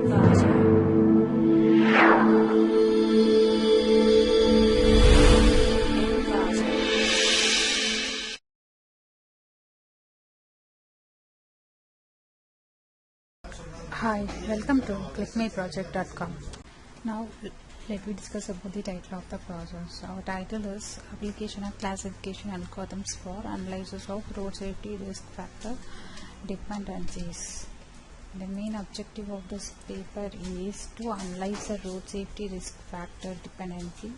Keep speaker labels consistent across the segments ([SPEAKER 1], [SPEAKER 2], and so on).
[SPEAKER 1] Hi, welcome to clickmeproject.com. Now let me discuss about the title of the process. Our title is Application of Classification Algorithms for Analysis of Road Safety Risk Factor Dependencies. The main objective of this paper is to analyze the road safety risk factor dependency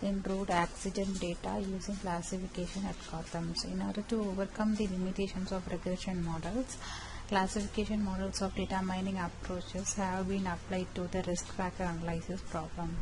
[SPEAKER 1] in road accident data using classification algorithms. In order to overcome the limitations of regression models, classification models of data mining approaches have been applied to the risk factor analysis problem.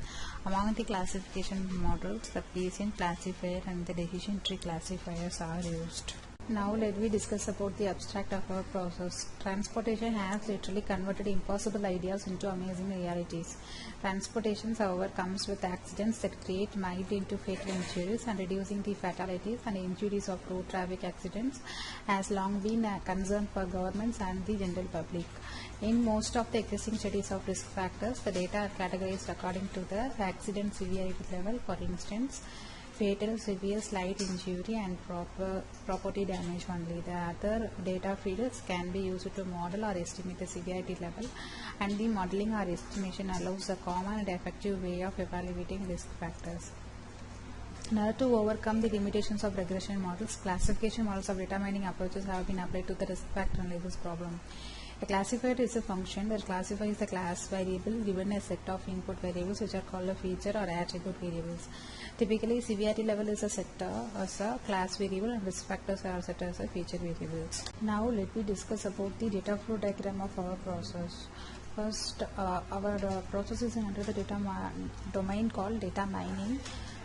[SPEAKER 1] Among the classification models, the Bayesian classifier and the decision tree classifiers are used. Now let me discuss about the abstract of our process. Transportation has literally converted impossible ideas into amazing realities. Transportation, however, comes with accidents that create mild into fatal injuries, and reducing the fatalities and injuries of road traffic accidents has long been a concern for governments and the general public. In most of the existing studies of risk factors, the data are categorized according to the accident severity level. For instance, fatal, severe, slight injury and property damage only. The other data fields can be used to model or estimate the severity level, and the modeling or estimation allows a common and effective way of evaluating risk factors. In order to overcome the limitations of regression models, classification models of data mining approaches have been applied to the risk factor analysis problem. A classifier is a function that classifies the class variable given a set of input variables which are called a feature or attribute variables. Typically, severity level is a set as a class variable and risk factors are set as a feature variables. Now let me discuss about the data flow diagram of our process. First, our process is under the data domain called data mining.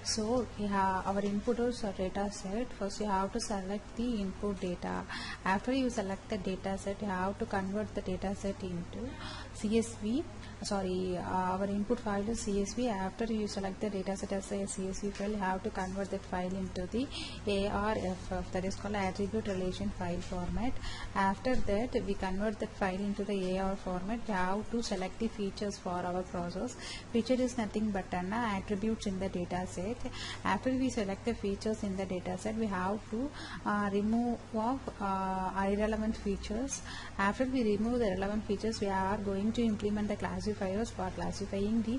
[SPEAKER 1] So our input is a data set. First you have to select the input data. After you select the data set, you have to convert the data set into CSV. Our input file is CSV. After you select the data set as a CSV file, you have to convert that file into the ARFF, that is called attribute relation file format. After that, we convert that file into the AR format. We have to select the features for our process. Feature is nothing but an attributes in the data set. After we select the features in the data set, we have to remove irrelevant features. After we remove the relevant features, we are going to implement the classifiers for classifying the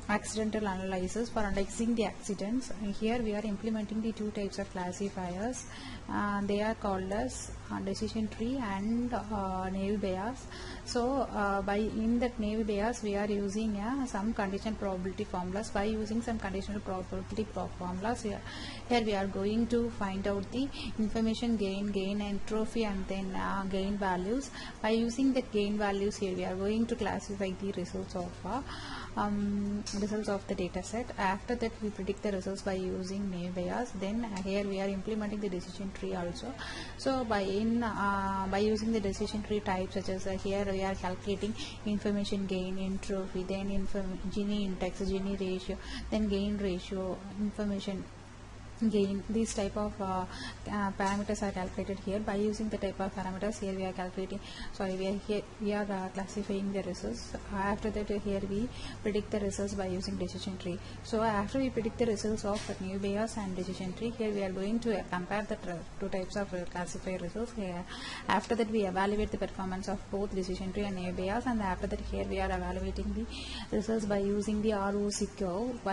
[SPEAKER 1] accidental analysis for analyzing the accidents. Here we are implementing the two types of classifiers. They are called as decision tree and naive Bayes. So in that naive Bayes, we are using some conditional probability formulas. By using some conditional probability formulas, here we are going to find out the information gain entropy, and then gain values. By using the gain values, here we are going to classify the results of the data set. After that, we predict the results by using naive Bayes. Then here we are implementing the decision tree also. So by using the decision tree types, such as here we are calculating information gain, entropy, then Gini index, Gini ratio, then gain ratio, information gain. These type of parameters are calculated here. By using the type of parameters, here we are calculating, we are classifying the results. After that, here we predict the results by using decision tree. So after we predict the results of naive Bayes and decision tree, here we are going to compare the two types of classifier results. Here after that, we evaluate the performance of both decision tree and naive Bayes, and after that, here we are evaluating the results by using the ROC curve.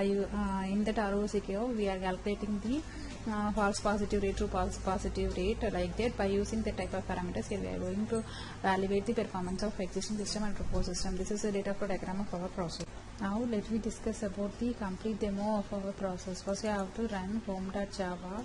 [SPEAKER 1] In that ROC curve, we are calculating the false positive rate, true false positive rate, like that. By using the type of parameters, here we are going to evaluate the performance of existing system and proposed system. This is the data flow diagram of our process. Now let me discuss about the complete demo of our process. First, you have to run home.java.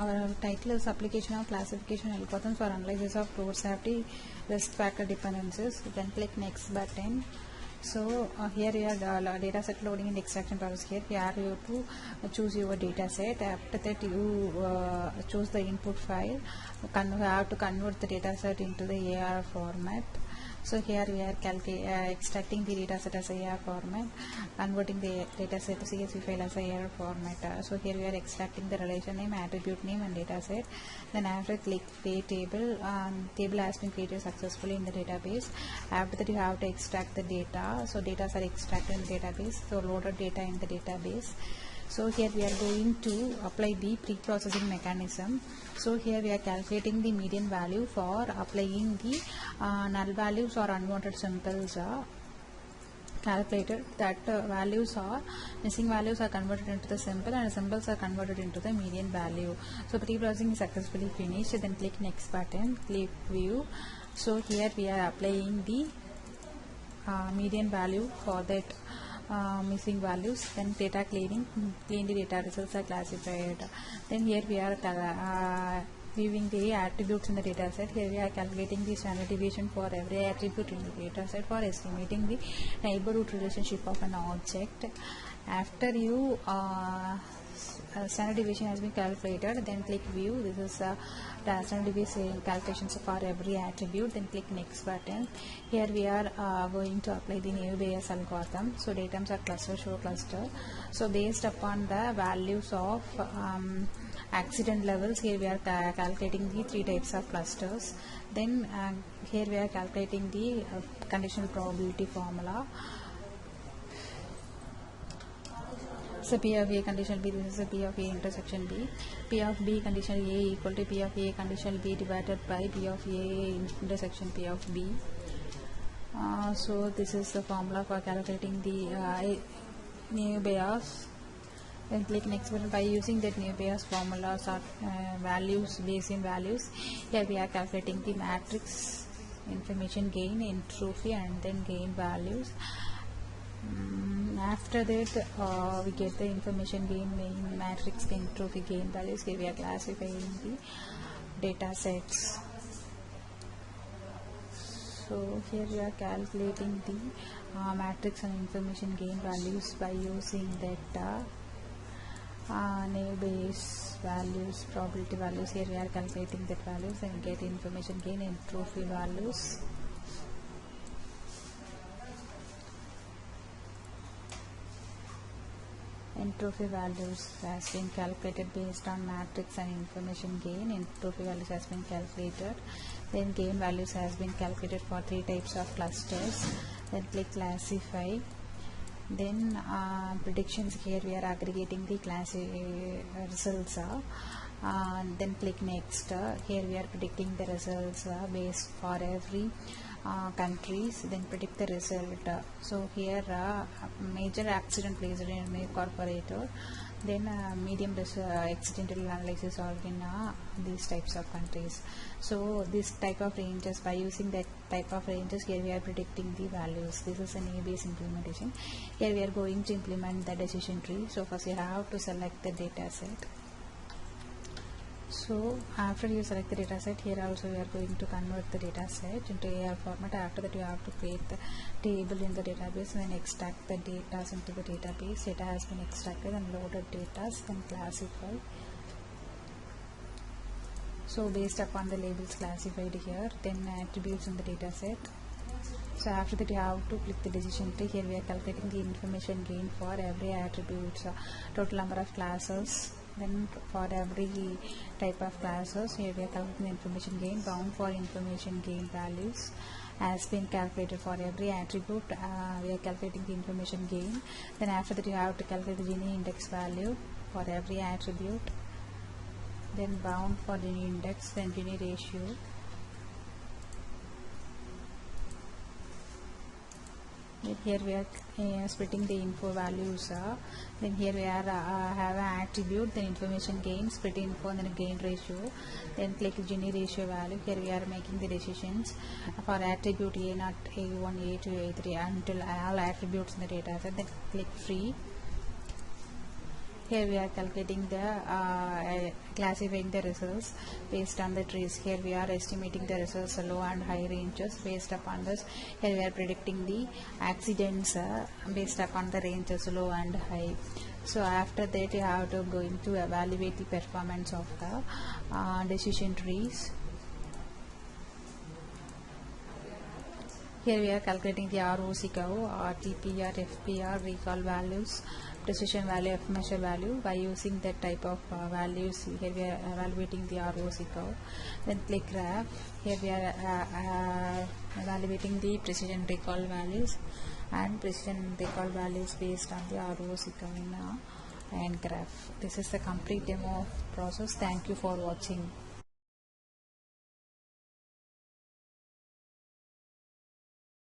[SPEAKER 1] Our title is Application of Classification Algorithms for Analysis of Road Safety Risk Factor Dependencies. You can click Next button. So here you are data set loading and extraction process. Here you have to choose your data set. After that, you choose the input file. You have to convert the data set into the AR format. So here we are extracting the data set as a AR format, converting the data set to CSV file as a AR format. So here we are extracting the relation name, attribute name and data set. Then after click create table, table has been created successfully in the database. After that you have to extract the data. So data are extracted in the database, so loaded data in the database. So here we are going to apply the pre-processing mechanism. So here we are calculating the median value for applying the null values or unwanted symbols calculated. That values are missing values are converted into the symbol and symbols are converted into the median value. So pre-processing is successfully finished. Then click next button, click view. So here we are applying the median value for that missing values. Then data cleaning, clean the data, results are classified. Then here we are viewing the attributes in the data set. Here we are calculating the standard deviation for every attribute in the data set for estimating the neighborhood relationship of an object. After you standard deviation has been calculated, then click view. This is the standard deviation calculations for every attribute. Then click next button. Here we are going to apply the new Bayes algorithm. So datums are cluster, show cluster. So based upon the values of accident levels, here we are calculating the 3 types of clusters. Then here we are calculating the conditional probability formula. So P of A conditional B, this is a P of A intersection B. P of B conditional A equal to P of A conditional B divided by P of A intersection P of B. So this is the formula for calculating the new Bayes. Then click next button. By using that new Bayes formulas or values, Bayesian values, here we are calculating the matrix information gain, entropy and then gain values. After that we get the information gain, matrix gain, entropy gain values. Here we are classifying the data sets. So here we are calculating the matrix and information gain values by using that naive Bayes values, probability values. Here we are calculating that values and get information gain, entropy values. Entropy values has been calculated based on matrix and information gain. Entropy values has been calculated. Then gain values has been calculated for 3 types of clusters. Then click classify. Then predictions, here we are aggregating the class results. Then click next. Here we are predicting the results based for every countries. Then predict the result. So here major accident placed in a corporator. Then medium accidental analysis solved in these types of countries. So this type of ranges, by using that type of ranges, here we are predicting the values. This is an A-based implementation. Here we are going to implement the decision tree. So first you have to select the data set. So after you select the data set, here also we are going to convert the data set into AR format. After that you have to create the table in the database and then extract the data into the database. Data has been extracted and loaded data, then classify. So based upon the labels classified here, then attributes in the data set. So after that you have to click the decision tree. Here we are calculating the information gain for every attribute, total number of classes. Then for every type of classes, here we are calculating the information gain. Bound for information gain values has been calculated for every attribute. We are calculating the information gain. Then after that you have to calculate the Gini index value for every attribute. Then bound for Gini index, then Gini ratio. Then here we are splitting the info values. Then here we are have an attribute, then information gain, split info, and then a gain ratio. Then click Gini ratio value. Here we are making the decisions for attribute A0, A1, A2, A3 until all attributes in the data set. Then click free. Here we are calculating the classifying the results based on the trees. Here we are estimating the results low and high ranges. Based upon this, here we are predicting the accidents based upon the ranges low and high. So after that you have to going to evaluate the performance of the decision trees. Here we are calculating the ROC curve, RTPR, FPR, recall values, precision value, F measure value. By using that type of values, here we are evaluating the ROC curve. Then click graph. Here we are evaluating the precision recall values and precision recall values based on the ROC curve in and graph. This is the complete demo process. Thank you for watching.